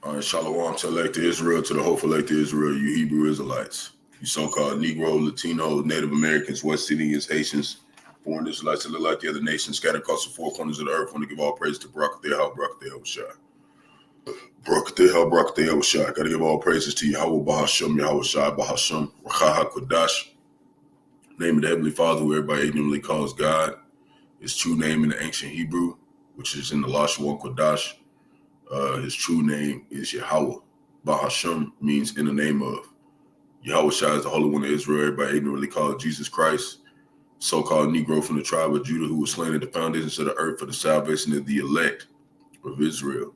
All right, shalom to elect Israel, to the hopeful elect Israel, you Hebrew Israelites, you so-called Negro, Latino, Native Americans, West Indians, Haitians, foreign Israelites that look like the other nations scattered across the four corners of the earth. Want to give all praise to Barak, Yahawashi. Got to give all praises to Yahawah, Bahasham, Yahawashi, Bahasham, Rawchaa, Qadash. Name of the Heavenly Father, who everybody ignorantly calls God. His true name in the ancient Hebrew, which is in the Rawchaa, Qadash. His true name is Yahawah. Bahasham means in the name of. Yahawashi is the Holy One of Israel, everybody ignorantly called Jesus Christ, so-called Negro from the tribe of Judah, who was slain at the foundations of the earth for the salvation of the elect of Israel.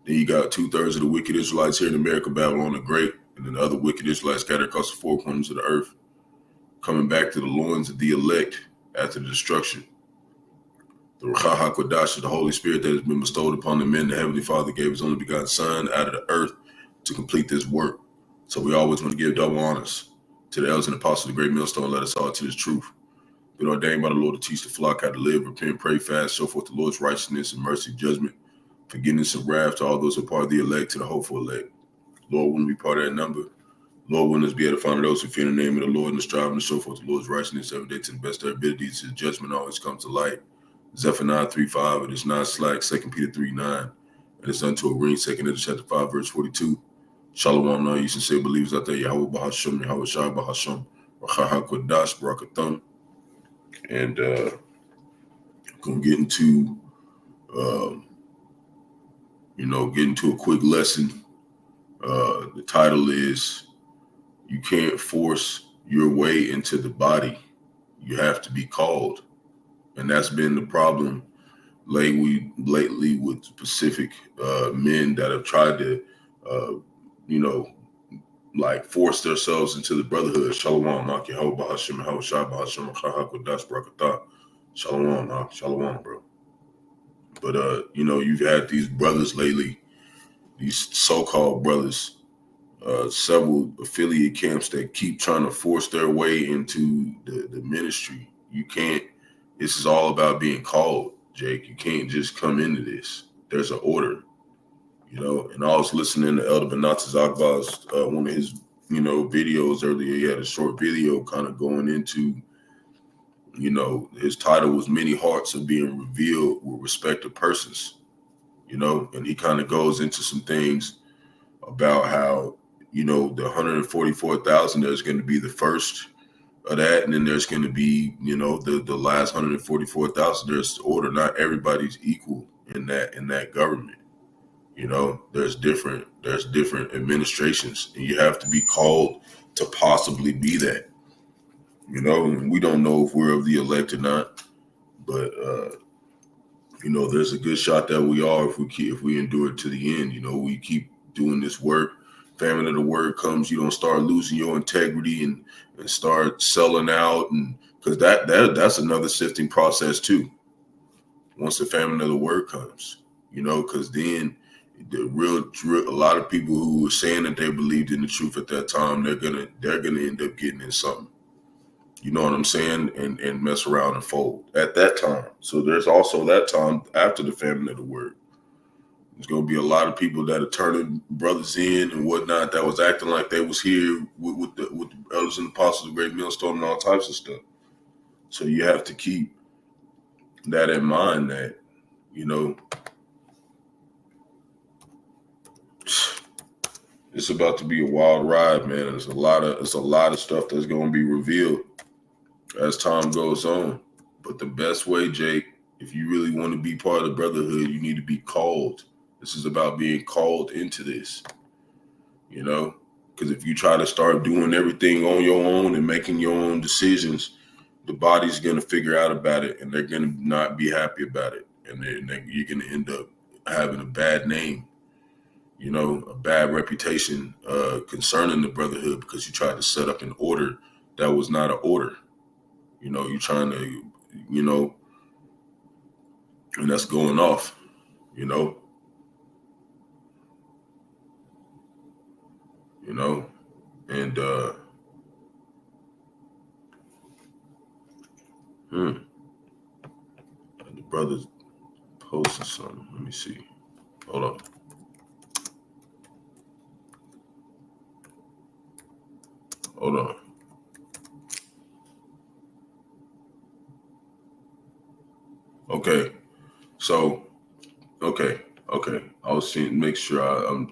Then you got 2/3 of the wicked Israelites here in America, Babylon the Great, and then the other wicked Israelites scattered across the four corners of the earth, coming back to the loins of the elect after the destruction. The Rawchaa Qadash is the Holy Spirit that has been bestowed upon the men. The Heavenly Father gave his only begotten Son out of the earth to complete this work. So we always want to give double honors to the elders and apostles of the great millstone, led us all to this truth. Been ordained by the Lord to teach the flock how to live, repent, pray, fast, show forth the Lord's righteousness and mercy, judgment, forgiveness and wrath to all those who are part of the elect, to the hopeful elect. Lord, wouldn't be part of that number. Lord, wouldn't us be able to find those who fear the name of the Lord and striving to show forth the Lord's righteousness every day to the best of their abilities. His judgment always comes to light. Zephaniah 3:5, it is not slack. 2 Peter 3:9, and it's unto a ring. 2 Peter chapter 5, verse 42. Shalom, all you sincere believers out there. Yahawah, Bahasham, Yahawashi, Bahasham, Rawchaa, Qadash, Barak, Atham. And gonna get into a quick lesson. The title is "You Can't Force Your Way into the Body. You Have to Be Called," and that's been the problem lately with specific men that have tried to, like force themselves into the brotherhood. Shalom, Yahawah, Bahasham, Bahasham, Qadash, Barak, Shalom, Shalom, bro. But you've had these brothers lately, these so-called brothers, several affiliate camps that keep trying to force their way into the ministry. You can't. This is all about being called, Jake. You can't just come into this. There's an order. And I was listening to Elder Benatas Akbar's one of his, videos earlier. He had a short video kind of going into, his title was "Many Hearts Are Being Revealed with Respect to Persons," and he kind of goes into some things about how, the 144,000, there's going to be the first of that, and then there's going to be, the last 144,000. There's order. Not everybody's equal in that government. There's different administrations, and you have to be called to possibly be that. And we don't know if we're of the elect or not, but there's a good shot that we are if we endure it to the end. We keep doing this work. Famine of the word comes, you don't start losing your integrity and start selling out, and because that's another sifting process too. Once the famine of the word comes, because then a lot of people who were saying that they believed in the truth at that time, they're gonna end up getting in something. You know what I'm saying? And mess around and fold at that time. So there's also that time after the famine of the word. There's going to be a lot of people that are turning brothers in and whatnot that was acting like they was here with the elders and apostles, the great millstone, and all types of stuff. So you have to keep that in mind that, it's about to be a wild ride, man. There's a lot of stuff that's going to be revealed as time goes on. But the best way, Jake, if you really want to be part of the brotherhood, you need to be called. This is about being called into this, because if you try to start doing everything on your own and making your own decisions, the body's going to figure out about it, and they're going to not be happy about it. And then you're going to end up having a bad name, a bad reputation concerning the brotherhood because you tried to set up an order that was not an order. You're trying to, and that's going off, and the brother's posting something. Let me see. Hold on. Okay. So, okay. I was seeing, make sure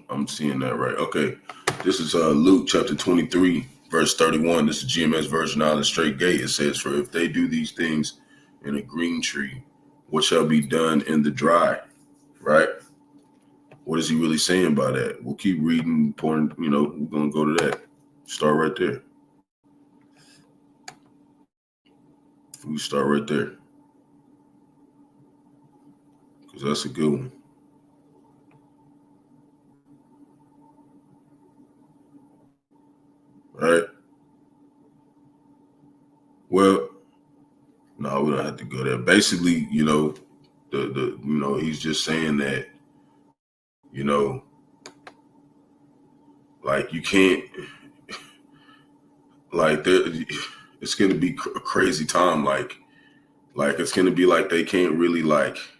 I'm seeing that right. Okay. This is Luke chapter 23, verse 31. This is GMS version out of the straight gate. It says, "For if they do these things in a green tree, what shall be done in the dry?" Right? What is he really saying by that? We'll keep reading, we're going to go to that. Start right there. We start right there. Because that's a good one. Right? Well, no, we don't have to go there. Basically, he's just saying that, like you can't, like it's going to be a crazy time. Like it's going to be like they can't really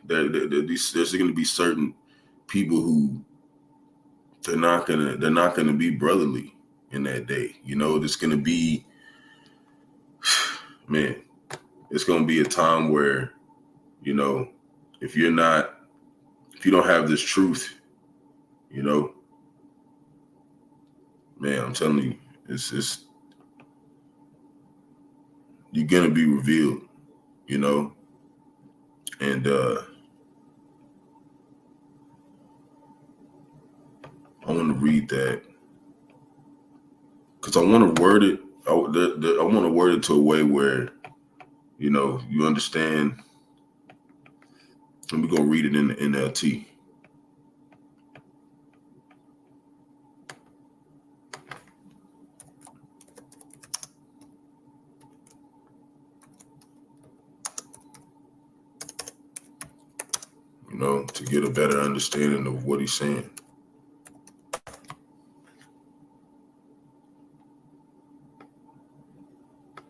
there's going to be certain people who they're not gonna be brotherly in that day. There's going to be, man, it's going to be a time where, if you don't have this truth, man, I'm telling you, it's you're gonna be revealed, And I want to read that because I want to word it. I want to word it to a way where, you understand. Let me go read it in the NLT. To get a better understanding of what he's saying.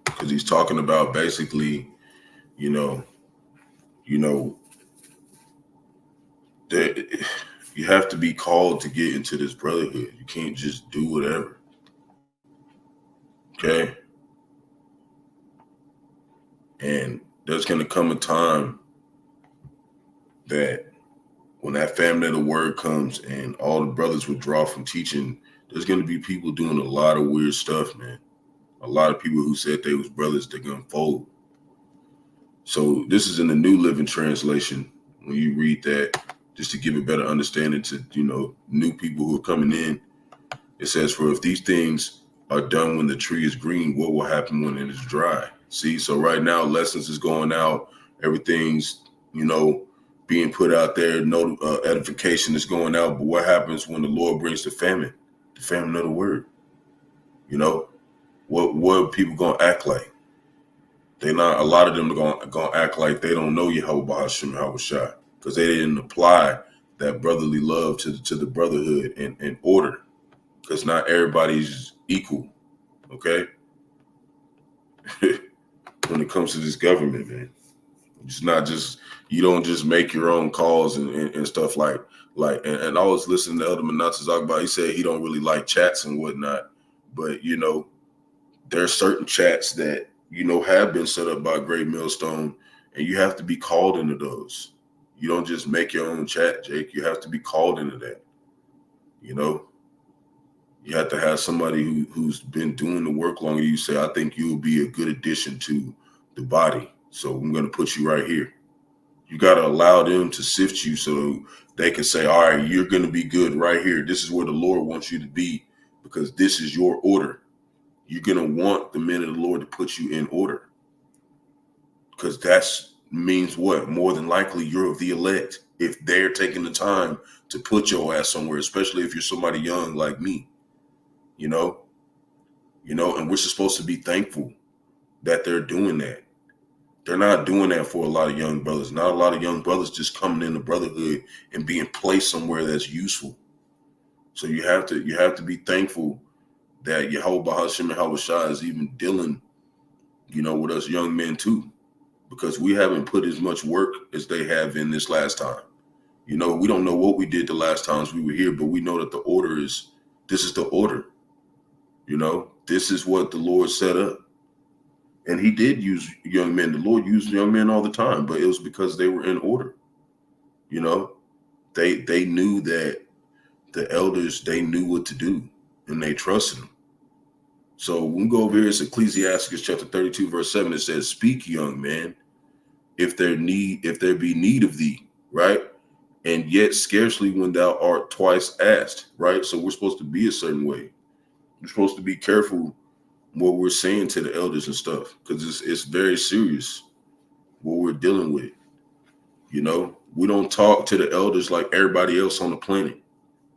Because he's talking about basically, that you have to be called to get into this brotherhood. You can't just do whatever. Okay? And there's going to come a time that when that family of the word comes and all the brothers withdraw from teaching, there's going to be people doing a lot of weird stuff, man. A lot of people who said they was brothers, they're going to fold. So this is in the New Living Translation. When you read that, just to give a better understanding to, new people who are coming in, it says, for if these things are done when the tree is green, what will happen when it is dry? See, so right now, lessons is going out. Everything's, being put out there. No edification is going out. But what happens when the Lord brings the famine of the word? What people going to act like? They're not, a lot of them are going to act like they don't know Yahawah, Bahasham, Yahawashi, because they didn't apply that brotherly love to the brotherhood and order, because not everybody's equal, okay? When it comes to this government, man, it's not just, you don't just make your own calls and stuff like and I was listening to Elder Manasseh talk about, he said he don't really like chats and whatnot, but there are certain chats that have been set up by Great Millstone, and you have to be called into those. You don't just make your own chat, Jake. You have to be called into that. You have to have somebody who's been doing the work longer. You say, I think you'll be a good addition to the body, so I'm going to put you right here. You got to allow them to sift you so they can say, all right, you're going to be good right here. This is where the Lord wants you to be, because this is your order. You're going to want the men of the Lord to put you in order, because that means what? More than likely, you're of the elect. If they're taking the time to put your ass somewhere, especially if you're somebody young like me, and we're supposed to be thankful that they're doing that. They're not doing that for a lot of young brothers. Not a lot of young brothers just coming into brotherhood and being placed somewhere that's useful. So you have to be thankful that Yahawah, Bahasham, and Yahawashi is even dealing, with us young men too, because we haven't put as much work as they have in this last time. We don't know what we did the last times we were here, but we know that this is the order. This is what the Lord set up. And he did use young men. The Lord used young men all the time, but it was because they were in order. They knew that the elders, they knew what to do, and they trusted them. So when we go over here, it's Ecclesiastes chapter 32, verse 7. It says, speak, young man, if there be need of thee, right? And yet scarcely when thou art twice asked, right? So we're supposed to be a certain way. We're supposed to be careful what we're saying to the elders and stuff, because it's very serious what we're dealing with. We don't talk to the elders like everybody else on the planet.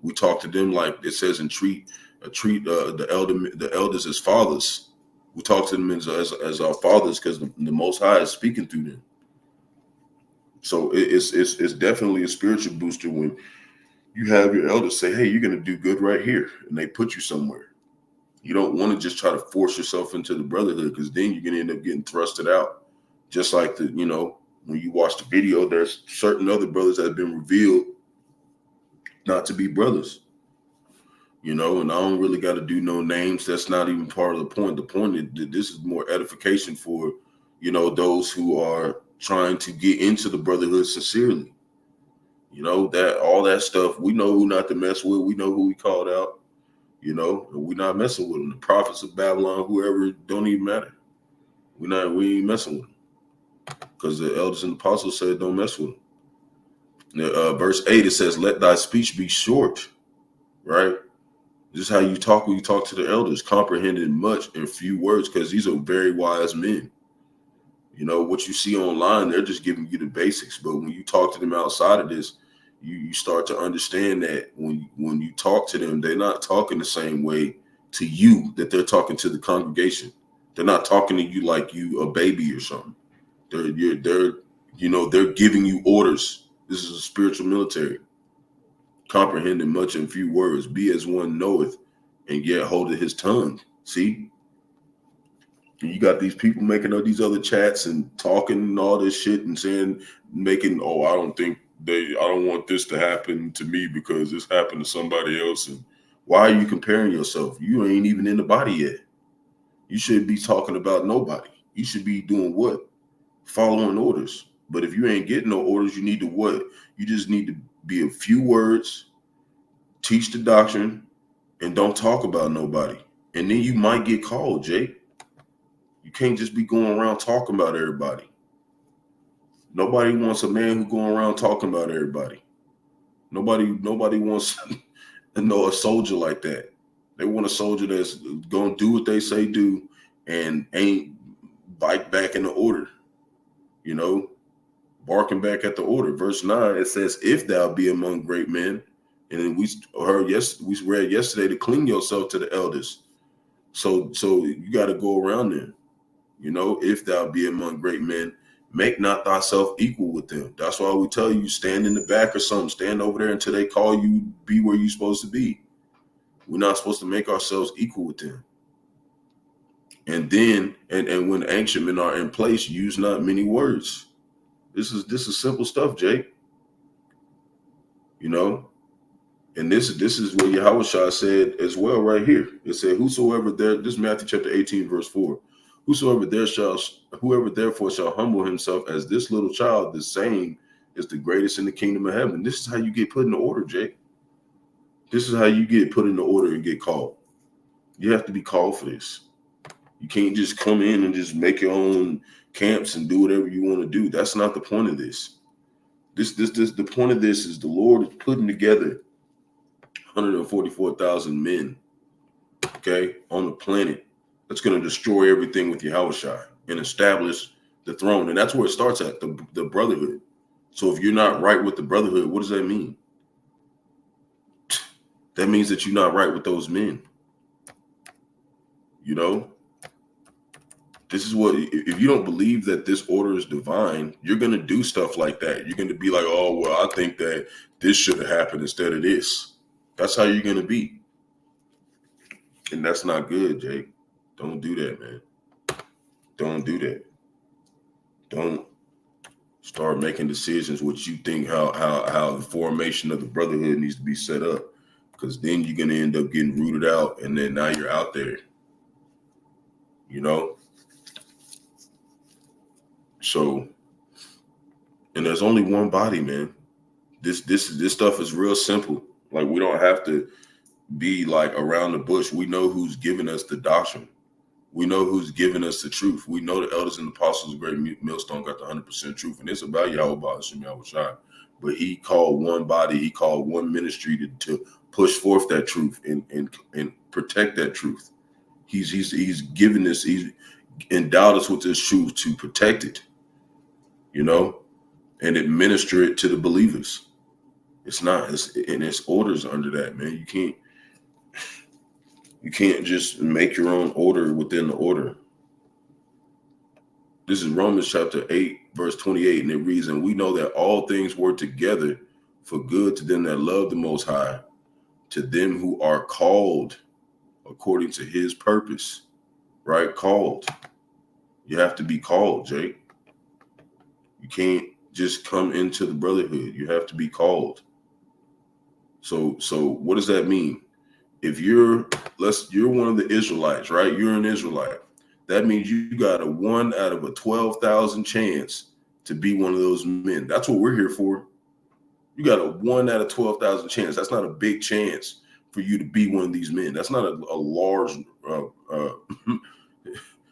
We talk to them like it says, and treat the elders as fathers. We talk to them as our fathers, because the Most High is speaking through them. So it's definitely a spiritual booster when you have your elders say, hey, you're going to do good right here, and they put you somewhere. You don't want to just try to force yourself into the brotherhood, because then you're going to end up getting thrusted out. Just like when you watch the video, there's certain other brothers that have been revealed not to be brothers. And I don't really got to do no names. That's not even part of the point. The point is that this is more edification for, those who are trying to get into the brotherhood sincerely. That all that stuff, we know who not to mess with. We know who we called out. And we're not messing with them. The prophets of Babylon, whoever, don't even matter. We ain't messing with them. because the elders and apostles said don't mess with them. Verse 8, it says, let thy speech be short, right? This is how you talk when you talk to the elders, comprehending much in few words, because these are very wise men. You know, what you see online, they're just giving you the basics. But when you talk to them outside of this, you start to understand that when you talk to them, they're not talking the same way to you that they're talking to the congregation. They're not talking to you like you a baby or something. They're giving you orders. This is a spiritual military. Comprehending much in few words, be as one knoweth, and yet holdeth his tongue. See? You got these people making up these other chats and talking and all this shit and saying, I don't want this to happen to me because this happened to somebody else. And why are you comparing yourself? You ain't even in the body yet. You should be talking about nobody. You should be doing what? Following orders. But if you ain't getting no orders, you need to what? You just need to be a few words, teach the doctrine, and don't talk about nobody. And then you might get called, Jake. You can't just be going around talking about everybody. Nobody wants a man who going around talking about everybody. Nobody wants a soldier like that. They want a soldier that's gonna do what they say do and ain't bite back in the order. You know, barking back at the order. Verse 9, it says, if thou be among great men, and then we read yesterday to cling yourself to the elders. So you got to go around there. You know, if thou be among great men, make not thyself equal with them. That's why we tell you, stand in the back or something. Stand over there until they call you, be where you're supposed to be. We're not supposed to make ourselves equal with them. And then, and when ancient men are in place, use not many words. This is simple stuff, Jake. You know, and this is what Yahawashi said as well right here. It said, whosoever there, this is Matthew chapter 18, verse 4. Whoever therefore shall humble himself as this little child, the same is the greatest in the kingdom of heaven. This is how you get put in the order, Jake. This is how you get put in the order and get called. You have to be called for this. You can't just come in and just make your own camps and do whatever you want to do. That's not the point of this. The point of this is the Lord is putting together 144,000 men, okay, on the planet that's going to destroy everything with Yahawashi and establish the throne. And that's where it starts at, the brotherhood. So if you're not right with the brotherhood, what does that mean? That means that you're not right with those men. You know, this is what, if you don't believe that this order is divine, you're going to do stuff like that. You're going to be like, oh, well, I think that this should have happened instead of this. That's how you're going to be. And that's not good, Jake. Don't do that, man. Don't do that. Don't start making decisions what you think how the formation of the brotherhood needs to be set up, because then you're going to end up getting rooted out, and then now you're out there. You know? So, and there's only one body, man. This stuff is real simple. Like, we don't have to be like around the bush. We know who's giving us the doctrine. We know who's giving us the truth. We know the elders and the apostles of Great Millstone got the 100% truth, and it's about Yahawah, Bahasham, Yahawashi. But he called one body, he called one ministry to push forth that truth and protect that truth. He's given us, he's endowed us with this truth to protect it, you know, and administer it to the believers. It's orders under that, man. You can't just make your own order within the order. This is Romans chapter 8, verse 28, and it reads, and we know that all things work together for good to them that love the Most High, to them who are called according to his purpose, right? Called. You have to be called, Jake. You can't just come into the brotherhood. You have to be called. So what does that mean? If you're one of the Israelites, right? You're an Israelite. That means you got a 1 out of a 12,000 chance to be one of those men. That's what we're here for. You got a 1 out of 12,000 chance. That's not a big chance for you to be one of these men. That's not a large,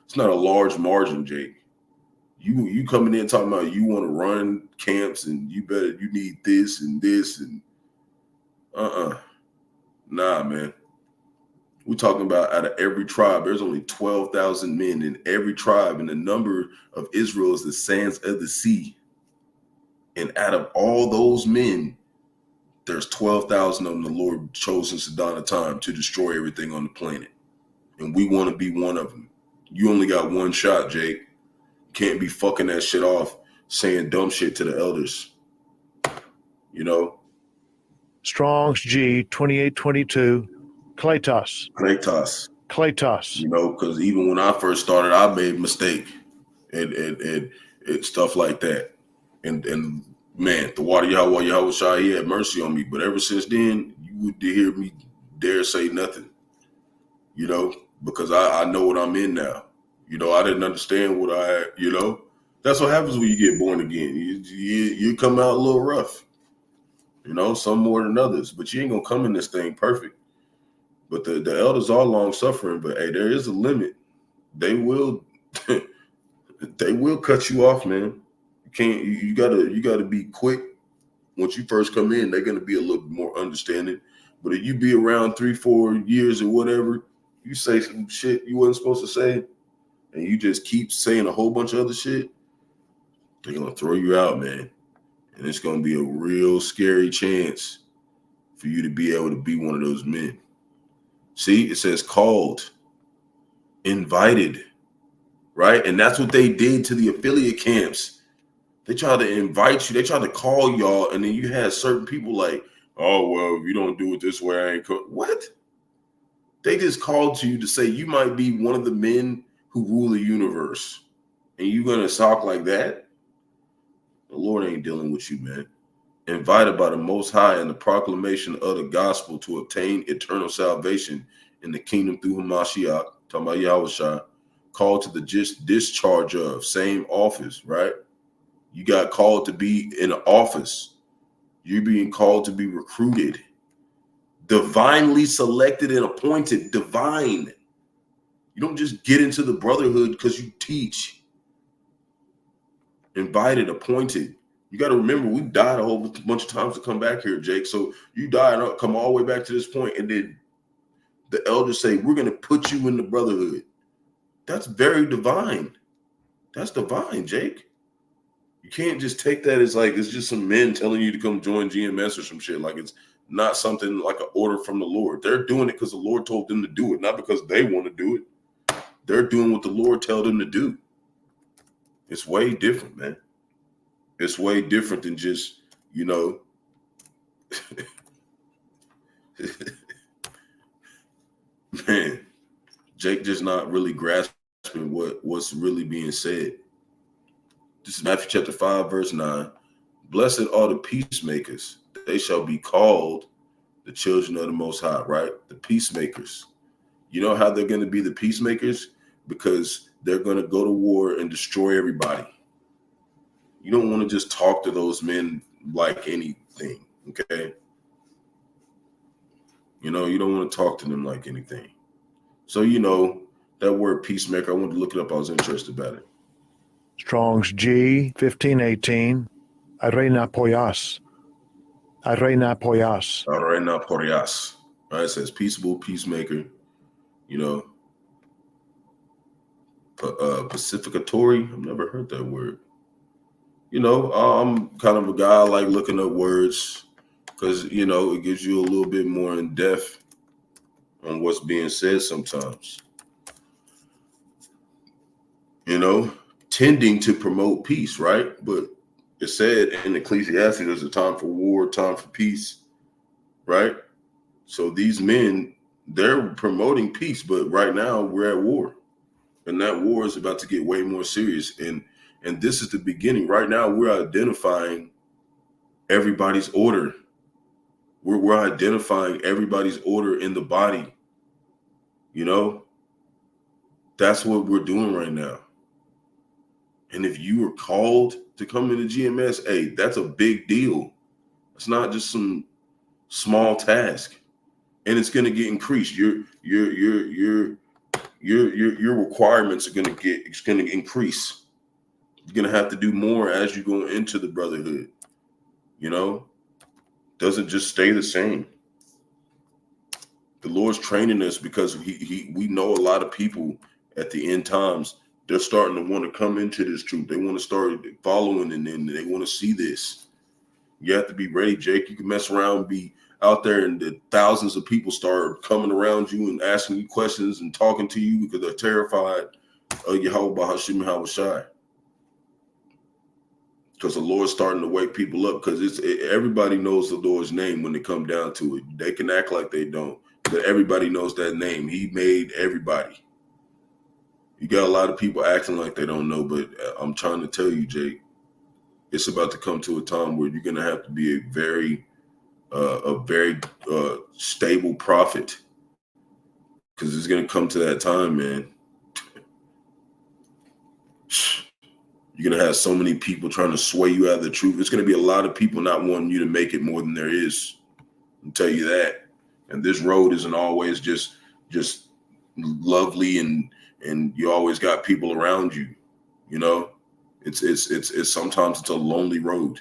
it's not a large margin, Jake. You coming in talking about you want to run camps and you need this and this and nah, man. We're talking about out of every tribe, there's only 12,000 men in every tribe, and the number of Israel is the sands of the sea. And out of all those men, there's 12,000 of them the Lord chose since the dawn of time to destroy everything on the planet. And we want to be one of them. You only got one shot, Jake. Can't be fucking that shit off, saying dumb shit to the elders. You know? Strong's G 2822. Kletos. You know, because even when I first started, I made a mistake and stuff like that. And man, the water Yahawashi, he had mercy on me. But ever since then, you would hear me dare say nothing. You know, because I know what I'm in now. You know, I didn't understand what I had, you know. That's what happens when you get born again. You come out a little rough. You know, some more than others. But you ain't going to come in this thing perfect. But the elders are long suffering, but hey, there is a limit. They will they will cut you off, man. You gotta be quick. Once you first come in, they're gonna be a little bit more understanding. But if you be around 3-4 years or whatever, you say some shit you wasn't supposed to say, and you just keep saying a whole bunch of other shit, they're gonna throw you out, man. And it's gonna be a real scary chance for you to be able to be one of those men. See, it says called, invited, right? And that's what they did to the affiliate camps. They tried to invite you. They tried to call y'all. And then you had certain people like, oh, well, if you don't do it this way, I ain't what? They just called you to say you might be one of the men who rule the universe. And you going to talk like that? The Lord ain't dealing with you, man. Invited by the Most High in the proclamation of the gospel to obtain eternal salvation in the kingdom through Hamashiach, talking about Yahawashi, called to the discharge of same office, right? You got called to be in an office. You're being called to be recruited, divinely selected and appointed, divine. You don't just get into the brotherhood because you teach. Invited, appointed. You got to remember, we died a whole bunch of times to come back here, Jake. So you died, come all the way back to this point, and then the elders say, we're going to put you in the brotherhood. That's very divine. That's divine, Jake. You can't just take that as like, it's just some men telling you to come join GMS or some shit. Like it's not something like an order from the Lord. They're doing it because the Lord told them to do it, not because they want to do it. They're doing what the Lord told them to do. It's way different, man. It's way different than just, you know, man, Jake just not really grasping what's really being said. This is Matthew chapter 5, verse 9. Blessed are the peacemakers. They shall be called the children of the Most High, right? The peacemakers. You know how they're going to be the peacemakers? Because they're going to go to war and destroy everybody. You don't want to just talk to those men like anything, okay? You know, you don't want to talk to them like anything. So, you know, that word peacemaker, I wanted to look it up. I was interested about it. Strong's G 1518. Arena Poyas. Arena Poyas. Arena Poyas. All right, it says peaceable, peacemaker, you know. Pacificatory. I've never heard that word. You know, I'm kind of a guy I like looking up words because, you know, it gives you a little bit more in depth on what's being said sometimes. You know, tending to promote peace, right? But it said in Ecclesiastes, there's a time for war, time for peace, right? So these men, they're promoting peace, but right now we're at war. And that war is about to get way more serious. And this is the beginning. Right now, we're identifying everybody's order. We're identifying everybody's order in the body. You know, that's what we're doing right now. And if you were called to come into GMS, hey, that's a big deal. It's not just some small task, and it's going to get increased. Your requirements are going to increase You're going to have to do more as you go into the brotherhood. You know, doesn't just stay the same. The Lord's training us because we know a lot of people at the end times, they're starting to want to come into this truth. They want to start following, and then they want to see this. You have to be ready, Jake. You can mess around and be out there, and the thousands of people start coming around you and asking you questions and talking to you because they're terrified of Yahawah, Bahasham, Yahawashi. Because the Lord's starting to wake people up, because everybody knows the Lord's name when they come down to it. They can act like they don't, but everybody knows that name. He made everybody. You got a lot of people acting like they don't know, but I'm trying to tell you, Jake, it's about to come to a time where you're going to have to be a very stable prophet, because it's going to come to that time, man. You're going to have so many people trying to sway you out of the truth. It's going to be a lot of people not wanting you to make it more than there is. I'll tell you that. And this road isn't always just lovely, and you always got people around you. You know, it's sometimes it's a lonely road.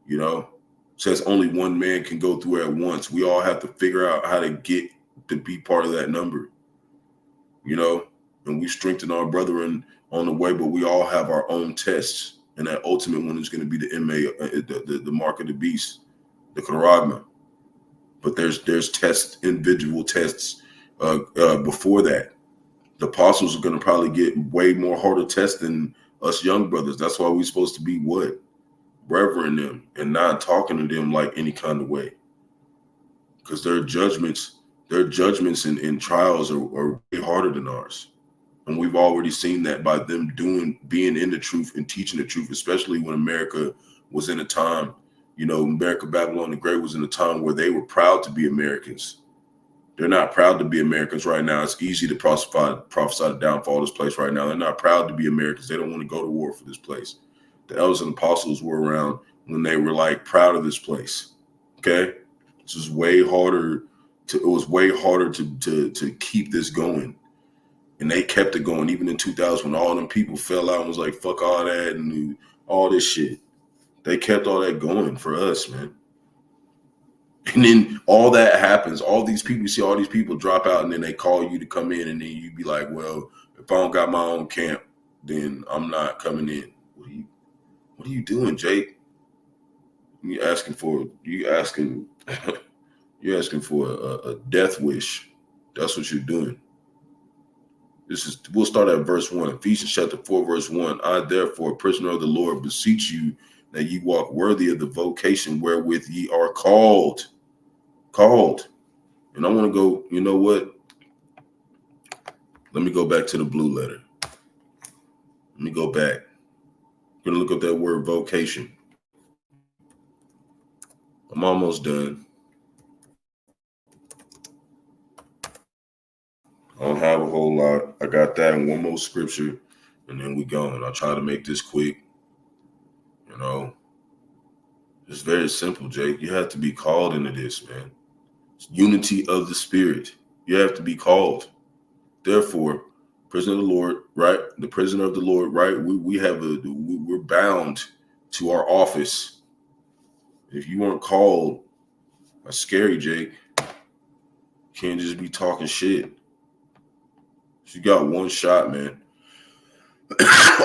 You know, it says only one man can go through at once. We all have to figure out how to get to be part of that number. You know, and we strengthen our brethren on the way, but we all have our own tests, and that ultimate one is going to be the the mark of the beast, the Qadash. But there's tests, individual tests before that. The apostles are going to probably get way more harder tests than us young brothers. That's why we're supposed to be what? Revering them and not talking to them like any kind of way, because their judgments and trials are way harder than ours. And we've already seen that by them being in the truth and teaching the truth, especially when America was in a time, you know, America, Babylon the Great was in a time where they were proud to be Americans. They're not proud to be Americans right now. It's easy to prophesy the downfall of this place right now. They're not proud to be Americans. They don't want to go to war for this place. The elders and apostles were around when they were like proud of this place. Okay. This was way harder to keep this going. And they kept it going even in 2000 when all them people fell out and was like, fuck all that and all this shit. They kept all that going for us, man. And then all that happens. All these people, you see all these people drop out, and then they call you to come in, and then you be like, well, if I don't got my own camp, then I'm not coming in. What are you doing, Jake? You're asking for a death wish. That's what you're doing. We'll start at verse 1. Ephesians chapter 4, verse 1. I, therefore, a prisoner of the Lord, beseech you that ye walk worthy of the vocation wherewith ye are called. And I want to go, you know what? Let me go back to the blue letter. Let me go back. I'm going to look up that word vocation. I'm almost done. I don't have a whole lot. I got that in one more scripture, and then we going. I'll try to make this quick. You know, it's very simple, Jake. You have to be called into this, man. It's unity of the spirit. You have to be called. Therefore, prisoner of the Lord, right? The prisoner of the Lord, right? We're bound to our office. If you weren't called, that's scary, Jake. You can't just be talking shit. You got one shot, man.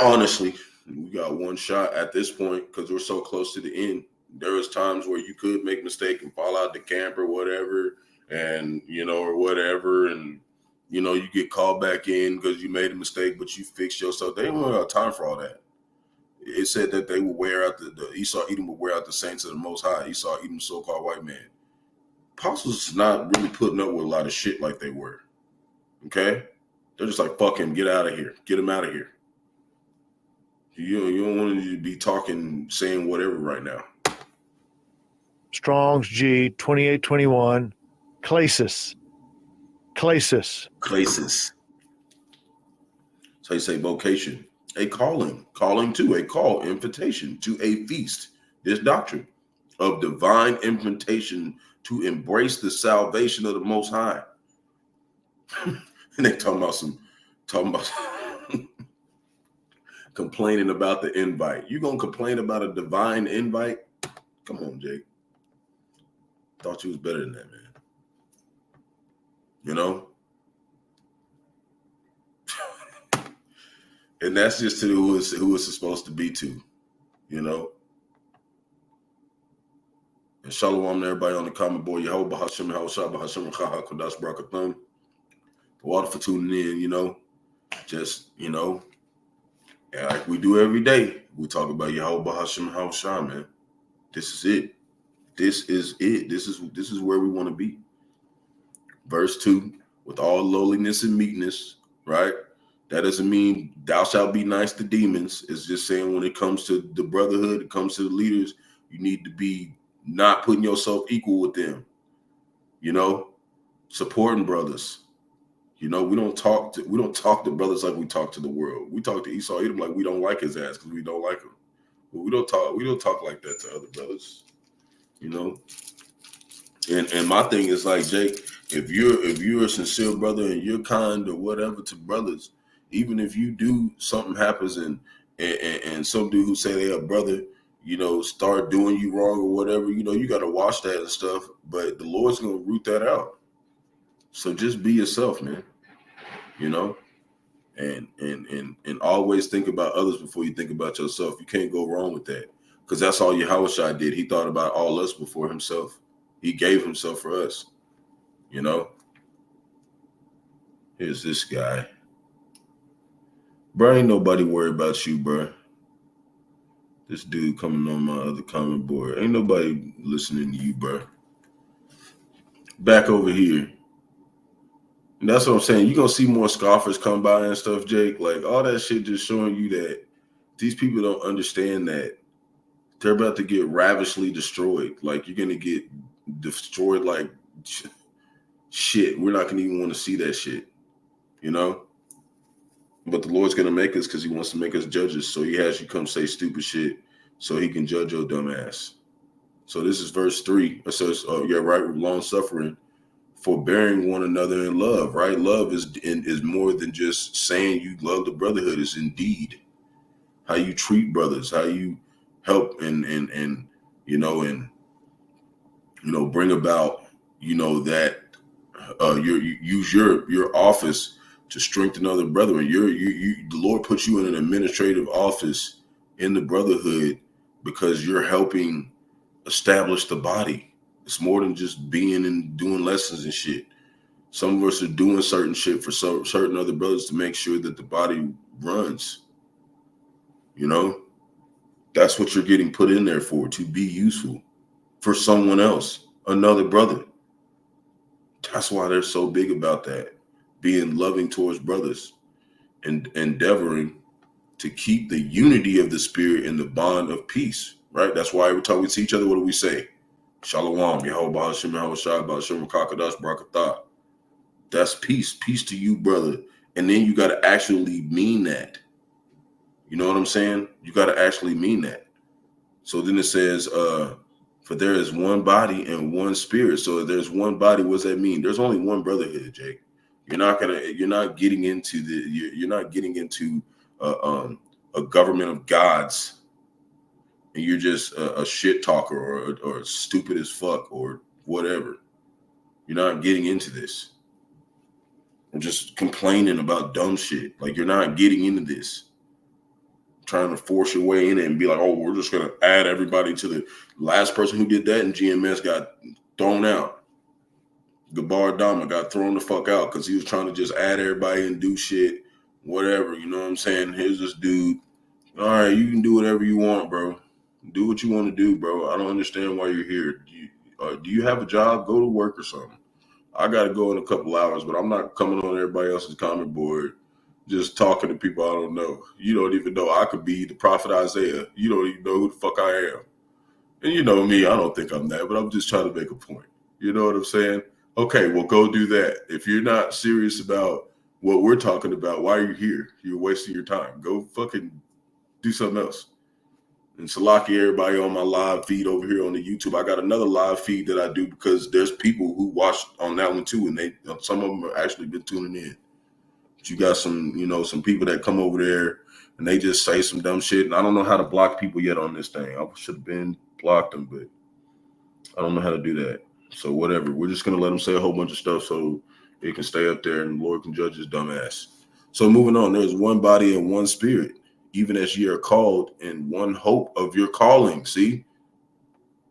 Honestly, we got one shot at this point because we're so close to the end. There was times where you could make a mistake and fall out the camp or whatever, and you get called back in because you made a mistake, but you fixed yourself. They don't have time for all that. It said that they will wear out the Esau Edom will wear out the saints of the Most High. Esau Edom, so-called white man. Apostles is not really putting up with a lot of shit like they were. Okay, they're just like, fuck him, get out of here, get him out of here. You don't want to be saying whatever right now. Strong's G 2821. Klesis. So you say vocation, a calling to a call, invitation to a feast. This doctrine of divine invitation to embrace the salvation of the Most High. And they talking about Complaining about the invite. You gonna complain about a divine invite? Come on, Jake. Thought you was better than that, man. You know? And that's just to who it's supposed to be to, you know? And shalom to everybody on the comment board. Yahawah, Bahasham, Yahawashi, Bahasham, Qadash, Barak, Atham. The water for tuning in, you know? Just, you know, like we do every day. We talk about Yahawah, Bahasham, Yahawashi, man. This is it. This is it. This is where we want to be. Verse 2, with all lowliness and meekness, right? That doesn't mean thou shalt be nice to demons. It's just saying when it comes to the brotherhood, it comes to the leaders, you need to be not putting yourself equal with them. You know, supporting brothers. You know, we don't talk to brothers like we talk to the world. We talk to Esau Edom like we don't like his ass because we don't like him. But we don't talk like that to other brothers. You know? And my thing is like, Jake, if you're a sincere brother and you're kind or whatever to brothers, even if you do something happens and some dude who say they a brother, you know, start doing you wrong or whatever, you know, you got to watch that and stuff. But the Lord's gonna root that out. So just be yourself, man. You know, and always think about others before you think about yourself. You can't go wrong with that because that's all Yahawashi did. He thought about all us before himself. He gave himself for us, you know. Here's this guy. Bro, ain't nobody worried about you, bro. This dude coming on my other comment board. Ain't nobody listening to you, bro. Back over here. And that's what I'm saying. You're going to see more scoffers come by and stuff, Jake. Like, all that shit just showing you that these people don't understand that they're about to get ravishly destroyed. Like, you're going to get destroyed like shit. We're not going to even want to see that shit, you know? But the Lord's going to make us because he wants to make us judges. So he has you come say stupid shit so he can judge your dumb ass. So this is verse 3. It says, yeah, right, with long suffering, forbearing one another in love, right? Love is more than just saying you love the brotherhood. It's indeed how you treat brothers, how you help and bring about, you know, that you use your office to strengthen other brethren. The Lord puts you in an administrative office in the brotherhood because you're helping establish the body. It's more than just being and doing lessons and shit. Some of us are doing certain shit for certain other brothers to make sure that the body runs. You know, that's what you're getting put in there for, to be useful for someone else, another brother. That's why they're so big about that, being loving towards brothers and endeavoring to keep the unity of the spirit in the bond of peace, right? That's why every time we see each other, what do we say? Shalom, Yahawah, Bahasham, Yahawashi, Bahasham, Qadash, Barak. That's peace. Peace to you, brother. And then you got to actually mean that. You know what I'm saying? You got to actually mean that. So then it says, for there is one body and one spirit. So if there's one body, what does that mean? There's only one brotherhood, Jake. You're not getting into a government of gods, and you're just a shit talker or stupid as fuck or whatever. You're not getting into this. I'm just complaining about dumb shit. Like, you're not getting into this. Trying to force your way in it and be like, oh, we're just going to add everybody to the last person who did that, and GMS got thrown out. Gabar Dama got thrown the fuck out because he was trying to just add everybody and do shit, whatever. You know what I'm saying? Here's this dude. All right, you can do whatever you want, bro. Do what you want to do, bro. I don't understand why you're here. Do you have a job? Go to work or something. I got to go in a couple hours, but I'm not coming on everybody else's comment board just talking to people I don't know. You don't even know. I could be the prophet Isaiah. You don't even know who the fuck I am. And you know me, I don't think I'm that, but I'm just trying to make a point. You know what I'm saying? Okay, well, go do that. If you're not serious about what we're talking about, why are you here? You're wasting your time. Go fucking do something else. And Salaki, everybody on my live feed over here on the YouTube. I got another live feed that I do because there's people who watch on that one too, and some of them have actually been tuning in. But you got some people that come over there and they just say some dumb shit. And I don't know how to block people yet on this thing. I should have been blocked them, but I don't know how to do that. So whatever. We're just going to let them say a whole bunch of stuff so it can stay up there and the Lord can judge his dumb ass. So moving on, there's one body and one spirit, even as ye are called in one hope of your calling. See?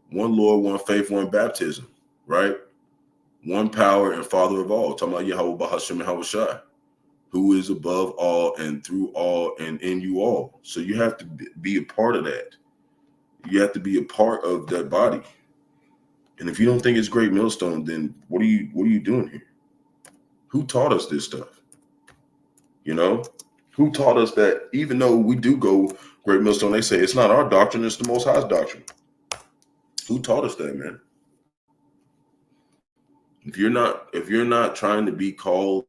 One Lord, one faith, one baptism, right? One power and Father of all. Talking about Yahawah, Bahasham, and Yahawashi, who is above all and through all and in you all. So you have to be a part of that. You have to be a part of that body. And if you don't think it's Great Millstone, then what are you doing here? Who taught us this stuff? You know, who taught us that even though we do go Great Millstone, they say it's not our doctrine, it's the Most High's doctrine. Who taught us that, man? If you're not trying to be called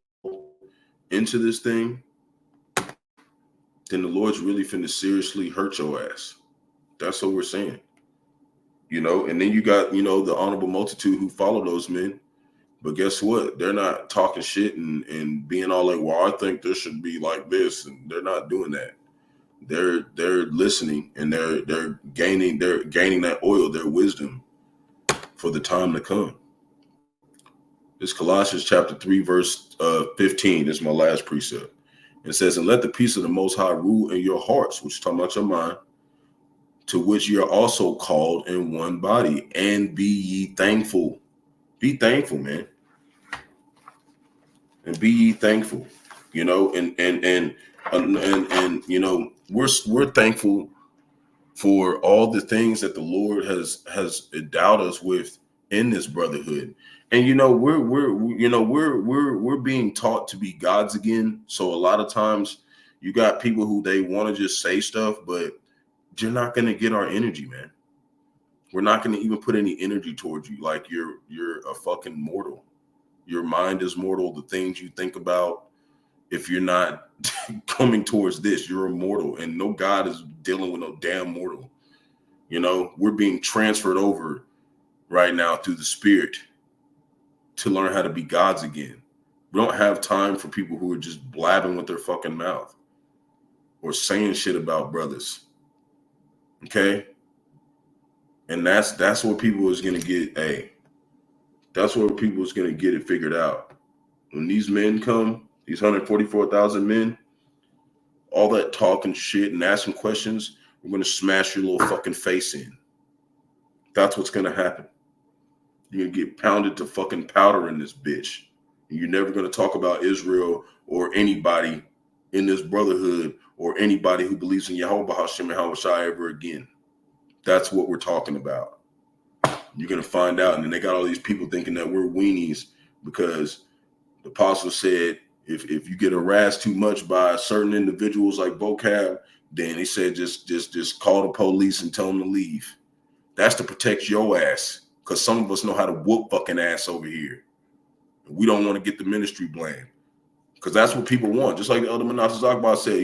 into this thing, then the Lord's really finna seriously hurt your ass. That's what we're saying. You know, and then you got, you know, the honorable multitude who follow those men. But guess what? They're not talking shit and being all like, well, I think this should be like this. And they're not doing that. They're listening and they're gaining that oil, their wisdom for the time to come. It's Colossians chapter 3, verse 15. This is my last precept. It says, and let the peace of the Most High rule in your hearts, which is talking about your mind, to which you are also called in one body, and be ye thankful. Be thankful, man. And be ye thankful. You know, and you know, we're thankful for all the things that the Lord has endowed us with in this brotherhood. And you know, we're being taught to be gods again. So a lot of times you got people who they want to just say stuff, but you're not going to get our energy, man. We're not going to even put any energy towards you. Like you're a fucking mortal. Your mind is mortal. The things you think about, if you're not coming towards this, you're immortal, and no God is dealing with no damn mortal. You know, we're being transferred over right now through the Spirit to learn how to be gods again. We don't have time for people who are just blabbing with their fucking mouth or saying shit about brothers. Okay? And that's what people is going to get. That's where people is going to get it figured out. When these men come, these 144,000 men, all that talking shit and asking questions, we're going to smash your little fucking face in. That's what's going to happen. You're going to get pounded to fucking powder in this bitch. And you're never going to talk about Israel or anybody in this brotherhood or anybody who believes in Yahawah, Bahasham, and Yahawashi ever again. That's what we're talking about. You're going to find out. And then they got all these people thinking that we're weenies because the apostle said, if you get harassed too much by certain individuals like vocab, then he said just call the police and tell them to leave. That's to protect your ass, because some of us know how to whoop fucking ass over here. We don't want to get the ministry blamed, because that's what people want. Just like the other Manasseh Zakbar said,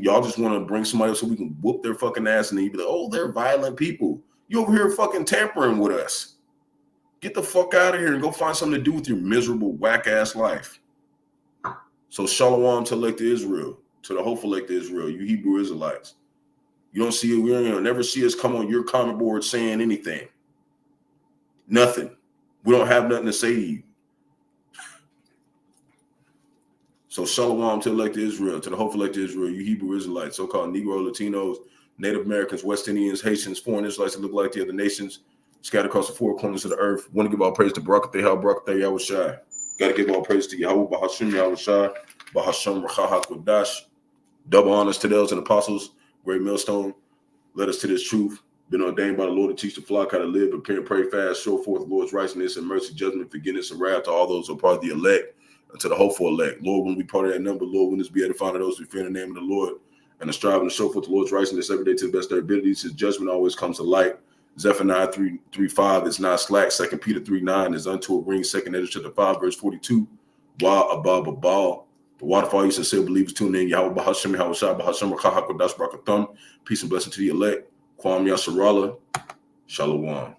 y'all just want to bring somebody else so we can whoop their fucking ass, and then you be like, oh, they're violent people. You over here fucking tampering with us. Get the fuck out of here and go find something to do with your miserable whack ass life. So shalom to elect Israel, to the hopeful elect Israel, you Hebrew Israelites. You don't see it. You'll never see us come on your comment board saying anything. Nothing. We don't have nothing to say to you. So shalom to elect Israel, to the hopeful elect Israel, you Hebrew Israelites, so-called Negro, Latinos, Native Americans, West Indians, Haitians, foreign Israelites that look like the other nations, scattered across the four corners of the earth. Want to give all praise to Barak, Yahawashi. Got to give all praise to Yahawah, Bahasham, Yahawashi, Bahasham, Qadash. Double honors to those and apostles, great millstone, led us to this truth, been ordained by the Lord to teach the flock how to live, prepare and pray fast, show forth the Lord's righteousness and mercy, judgment, forgiveness, and wrath to all those who are part of the elect, and to the hopeful elect. Lord, when we part of that number, Lord, when this be edifying to those who fear the name of the Lord, and are striving to show forth the Lord's righteousness every day to the best of their abilities, his judgment always comes to light. Zephaniah 3:5 is not slack. 2 Peter 3:9 is unto a ring. 2 Ezra chapter 5, verse 42. Wa abab abal. The waterfall, you sincere believers tune in. Yahawah, Bahasham, Yahawashi, Bahasham, Qadash, Barak, Atham. Peace and blessing to the elect. Kwam Yasharallah. Shalom.